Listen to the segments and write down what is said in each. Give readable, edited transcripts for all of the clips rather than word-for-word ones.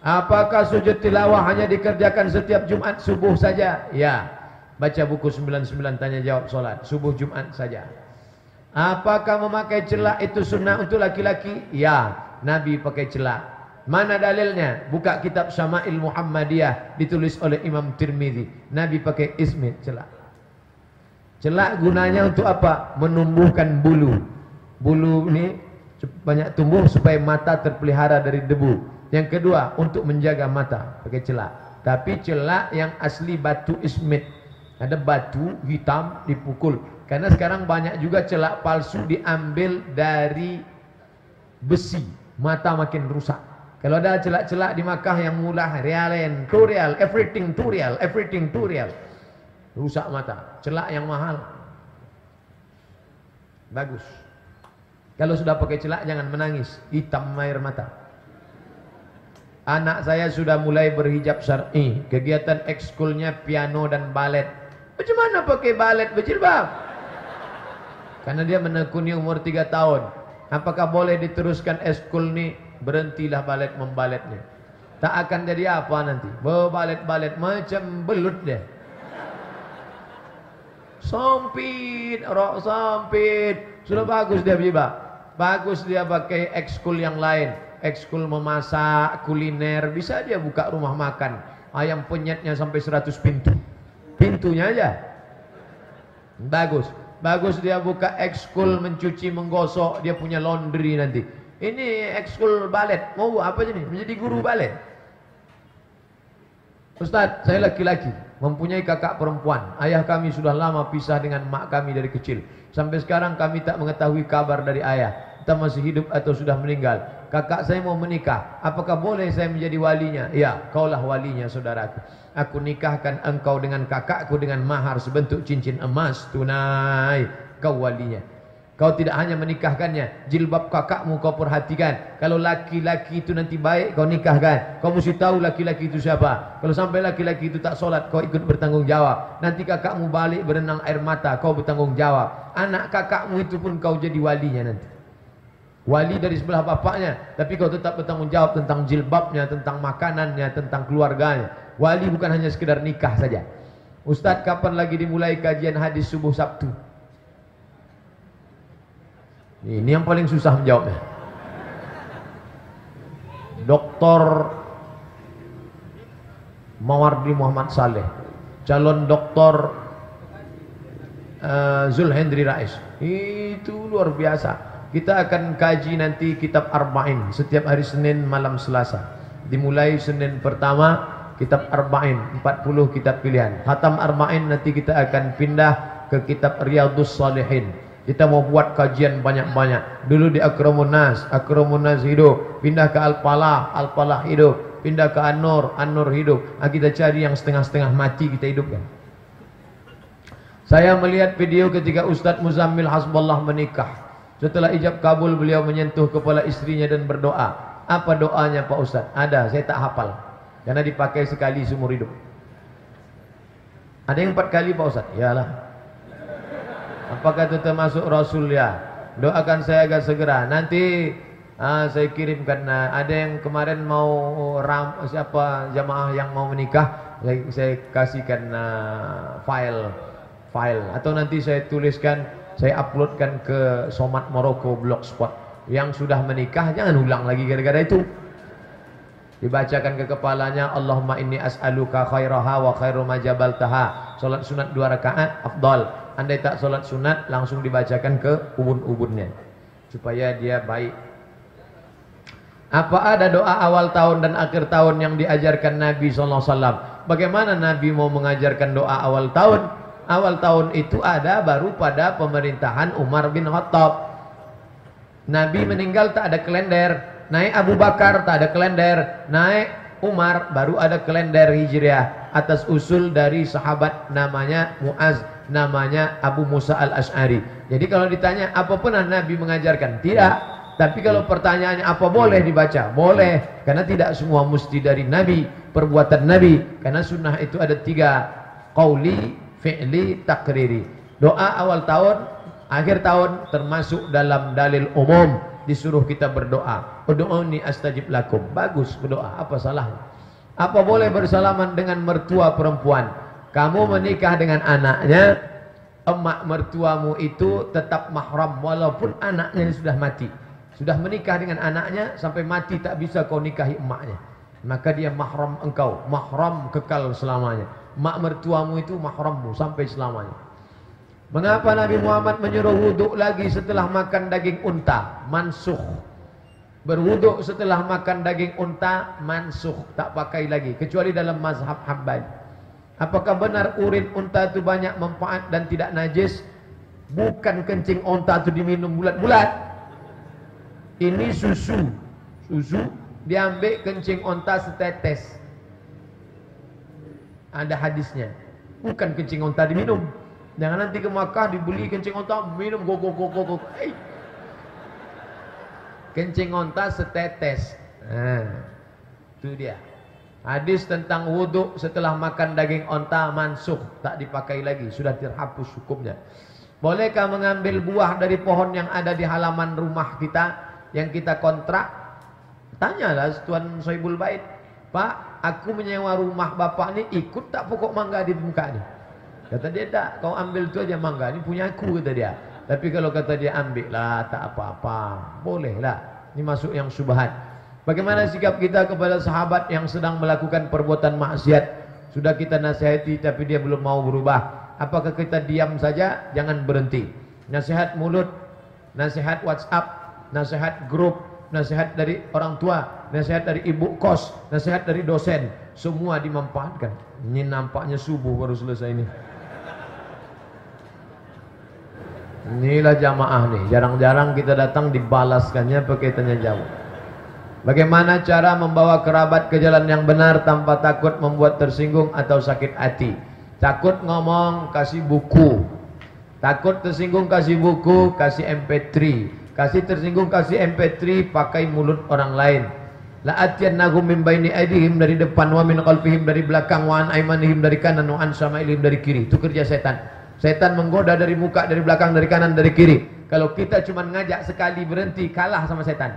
Apakah sujud tilawah hanya dikerjakan setiap Jumat subuh saja? Ya. Baca buku 99 tanya jawab solat. Subuh Jumat saja. Apakah memakai celak itu sunnah untuk laki-laki? Ya. Nabi pakai celak. Mana dalilnya? Buka kitab Syama'il Muhammadiyah ditulis oleh Imam Tirmidzi. Nabi pakai ismit celak. Celak gunanya untuk apa? Menumbuhkan bulu. Bulu ini banyak tumbuh supaya mata terpelihara dari debu. Yang kedua untuk menjaga mata pakai celak. Tapi celak yang asli batu ismit. Ada batu hitam dipukul. Karena sekarang banyak juga celak palsu diambil dari besi. Mata makin rusak. Kalau ada celak-celak di Makkah yang murah, realen, to real, everything to real, everything to real. Rusak mata. Celak yang mahal. Bagus. Kalau sudah pakai celak jangan menangis. Hitam air mata. Anak saya sudah mulai berhijab syar'i. Kegiatan ekskulnya piano dan balet. Bagaimana pakai balet berjilbab? Karena dia menekuni umur 3 tahun. Apakah boleh diteruskan ekskul ni? Berhentilah balet membaletnya. Tak akan jadi apa nanti. Berbalet-balet macam belut dia. Sempit, rok sempit. Sudah bagus dia berjilbab. Bagus dia pakai ekskul yang lain. Ekskul memasak, kuliner, bisa dia buka rumah makan. Ayam penyetnya sampai 100 pintu. Pintunya aja. Bagus. Bagus dia buka ekskul mencuci, menggosok, dia punya laundry nanti. Ini ekskul balet. Mau apa jadi? Menjadi guru balet. Ustaz, saya laki-laki, mempunyai kakak perempuan. Ayah kami sudah lama pisah dengan mak kami dari kecil. Sampai sekarang kami tak mengetahui kabar dari ayah. Entah masih hidup atau sudah meninggal. Kakak saya mau menikah. Apakah boleh saya menjadi walinya? Ya, kaulah walinya saudaraku. Aku nikahkan engkau dengan kakakku dengan mahar sebentuk cincin emas tunai. Kau walinya. Kau tidak hanya menikahkannya, jilbab kakakmu kau perhatikan. Kalau laki-laki itu nanti baik, kau nikahkan. Kau mesti tahu laki-laki itu siapa. Kalau sampai laki-laki itu tak solat, kau ikut bertanggung jawab. Nanti kakakmu balik berenang air mata, kau bertanggung jawab. Anak kakakmu itu pun kau jadi walinya nanti. Wali dari sebelah bapaknya, tapi kau tetap bertanggung jawab tentang jilbabnya, tentang makanannya, tentang keluarganya. Wali bukan hanya sekedar nikah saja. Ustaz, kapan lagi dimulai kajian hadis subuh Sabtu? Ini yang paling susah menjawabnya. Dr. Mawardi Muhammad Saleh, calon doktor Zulhendri Rais. Itu luar biasa. Kita akan kaji nanti kitab Arba'in setiap hari Senin malam Selasa. Dimulai Senin pertama kitab Arba'in, 40 kitab pilihan. Khatam Arba'in nanti kita akan pindah ke kitab Riyadhus Shalihin. Kita mau buat kajian banyak-banyak. Dulu di Akramun Nas hidup. Pindah ke Al-Falah, Al-Falah hidup. Pindah ke An-Nur, An-Nur hidup. Kita cari yang setengah-setengah mati kita hidupkan. Saya melihat video ketika Ustadz Muzammil Hasballah menikah. Setelah ijab kabul beliau menyentuh kepala istrinya dan berdoa. Apa doanya Pak Ustadz? Ada, saya tak hafal. Karena dipakai sekali seumur hidup. Ada yang 4 kali Pak Ustadz? Yalah. Apakah itu termasuk Rasul ya? Doakan saya agar segera. Nanti saya kirimkan. Ada yang kemarin mau siapa jamaah yang mau menikah, saya kasihkan file. Atau nanti saya tuliskan, saya uploadkan ke Somat Moroko Blogspot. Yang sudah menikah jangan ulang lagi gara-gara itu. Dibacakan ke kepalanya, Allahumma inni as'aluka khairaha wa khairu ma jabaltaha. Salat sunat 2 rakaat afdal. Andai tak solat sunat, langsung dibacakan ke ubun-ubunnya supaya dia baik. Apa ada doa awal tahun dan akhir tahun yang diajarkan Nabi SAW? Bagaimana Nabi mau mengajarkan doa awal tahun? Awal tahun itu ada baru pada pemerintahan Umar bin Khattab. Nabi meninggal tak ada kalender. Naik Abu Bakar tak ada kalender. Naik Umar baru ada kalender Hijriah atas usul dari sahabat namanya Muaz, namanya Abu Musa al-Ash'ari. Jadi kalau ditanya apa pernah Nabi mengajarkan? Tidak. Tapi kalau pertanyaannya apa boleh dibaca? Boleh. Karena tidak semua mesti dari Nabi, perbuatan Nabi. Karena sunnah itu ada 3. qauli, fi'li, takriri. Doa awal tahun, akhir tahun termasuk dalam dalil umum, disuruh kita berdoa. Ud'uni astajib lakum. Bagus berdoa, apa salahnya? Apa boleh bersalaman dengan mertua perempuan? Kamu menikah dengan anaknya, emak mertuamu itu tetap mahram walaupun anaknya sudah mati. Sudah menikah dengan anaknya sampai mati tak bisa kau nikahi emaknya. Maka dia mahram engkau, mahram kekal selamanya. Mak mertuamu itu mahrammu sampai selamanya. Mengapa Nabi Muhammad menyuruh wuduk lagi setelah makan daging unta? Mansukh. Berwuduk setelah makan daging unta mansukh, tak pakai lagi kecuali dalam mazhab Hambali. Apakah benar urin unta itu banyak manfaat dan tidak najis? Bukan kencing unta itu diminum bulat-bulat. Ini susu. Susu diambil kencing unta setetes. Ada hadisnya. Bukan kencing unta diminum. Jangan nanti ke Makkah dibeli kencing unta minum go. Kencing unta setetes. Itu dia. Hadis tentang wudhu setelah makan daging unta mansukh, tak dipakai lagi, sudah terhapus hukumnya. Bolehkah mengambil buah dari pohon yang ada di halaman rumah kita yang kita kontrak? Tanyalah Tuan Sohibul Bait, Pak, aku menyewa rumah bapak ni, ikut tak pokok mangga di muka ni? Kata dia, tak, kau ambil tu aja mangga ni punya aku, kata dia. Tapi kalau kata dia ambil lah, tak apa-apa, boleh lah. Ini masuk yang syubhat. Bagaimana sikap kita kepada sahabat yang sedang melakukan perbuatan maksiat? Sudah kita nasihati tapi dia belum mau berubah. Apakah kita diam saja? Jangan berhenti. Nasihat mulut, nasihat WhatsApp, nasihat grup, nasihat dari orang tua, nasihat dari ibu kos, nasihat dari dosen, semua dimanfaatkan. Ini nampaknya subuh baru selesai ini. Inilah jamaah nih, jarang-jarang kita datang dibalaskannya pakai tanya jawab. Bagaimana cara membawa kerabat ke jalan yang benar tanpa takut membuat tersinggung atau sakit hati? Takut ngomong, kasih buku. Takut tersinggung, kasih buku, kasih MP3. Kasih tersinggung, kasih MP3, pakai mulut orang lain. La'atiyannahum min baini aydihim, dari depan, wa min khalfihim, dari belakang, wa an aymanihim, dari kanan, wa an syama'ilihim, dari kiri. Itu kerja setan. Setan menggoda dari muka, dari belakang, dari kanan, dari kiri. Kalau kita cuma ngajak sekali berhenti, kalah sama setan.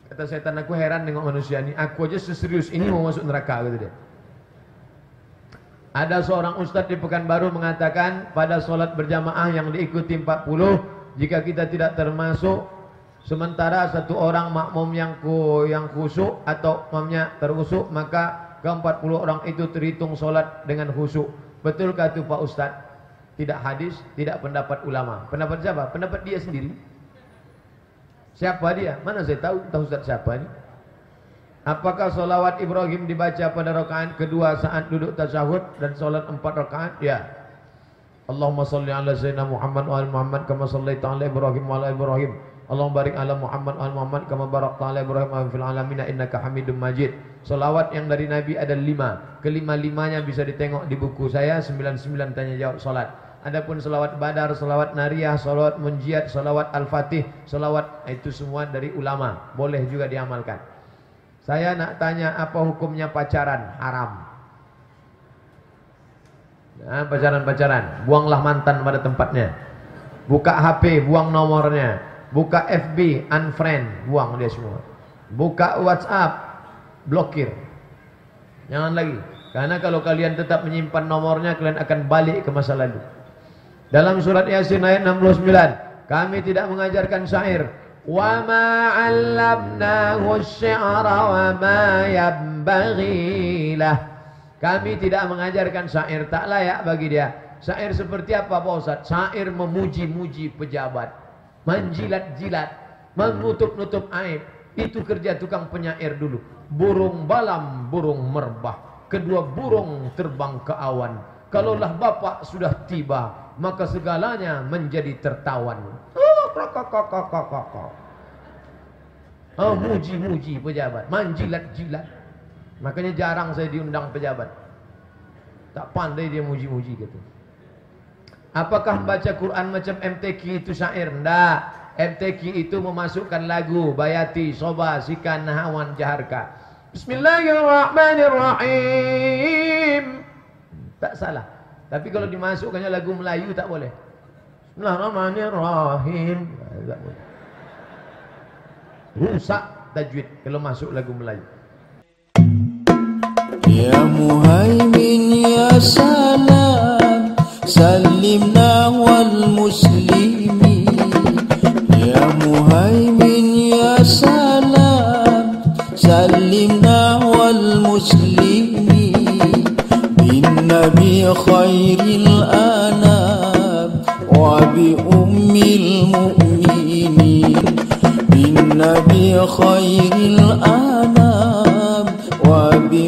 Kata setan, aku heran tengok manusia ini. Aku aja seserius ini mau masuk neraka, kata dia. Ada seorang ustadz di Pekanbaru mengatakan pada solat berjamaah yang diikuti 40, jika kita tidak termasuk, sementara satu orang makmum yang khusyuk atau makmumnya terkhusyuk, maka ke-40 orang itu terhitung solat dengan khusyuk. Betulkah itu Pak Ustadz? Tidak hadis, tidak pendapat ulama. Pendapat siapa? Pendapat dia sendiri. Siapa dia? Mana saya tahu Ustaz siapa ini? Apakah solawat Ibrahim dibaca pada rakaat kedua saat duduk tasyahud dan solat 4 rakaat? Ya. Allahumma salli ala sayyidina Muhammad wa ala Muhammad kama sallaita ala Ibrahim wa ala Ibrahim. Allahumma barik ala Muhammad wa ala Muhammad kama barakta ala Ibrahim wa fil alamin innaka Hamidum Majid. Solawat yang dari Nabi ada 5. Kelima-limanya bisa ditengok di buku saya 99 tanya jawab solat. Adapun selawat badar, selawat nariyah, selawat munjiat, selawat al-fatih, selawat itu semua dari ulama. Boleh juga diamalkan. Saya nak tanya, apa hukumnya pacaran? Haram. Nah, pacaran-pacaran, buanglah mantan pada tempatnya. Buka HP, buang nomornya. Buka FB, unfriend, buang dia semua. Buka WhatsApp, blokir. Jangan lagi. Karena kalau kalian tetap menyimpan nomornya, kalian akan balik ke masa lalu. Dalam surat Yasin ayat 69, kami tidak mengajarkan syair. Wa ma 'allamnahu asy-syi'ra wa ma yanbaghi lah. Kami tidak mengajarkan syair, tak layak bagi dia. Syair seperti apa Pak Ustaz? Syair memuji-muji pejabat, menjilat-jilat, menutup-nutup aib. Itu kerja tukang penyair dulu. Burung balam, burung merbah, kedua burung terbang ke awan. Kalaulah bapak sudah tiba, maka segalanya menjadi tertawan. Muji-muji pejabat, menjilat-jilat. Makanya jarang saya diundang pejabat. Tak pandai dia muji-muji gitu. Apakah membaca Quran macam MTQ itu syair? Tidak. MTQ itu memasukkan lagu, bayati, soba, sikan, nahawan, jaharka. Bismillahirrahmanirrahim. Tak salah. Tapi kalau dimasukkannya lagu Melayu tak boleh. Bismillahirrahmanirrahim. Tak boleh. Rusak tajwid kalau masuk lagu Melayu. Ya Muhaimin ya salam, salimna wal muslimin. Ya Muhaimin ya salam, salimna wal muslimin. Bin Nabi khairil anam wa bi ummil mu'minin. Bin Nabi khairil anam wa bi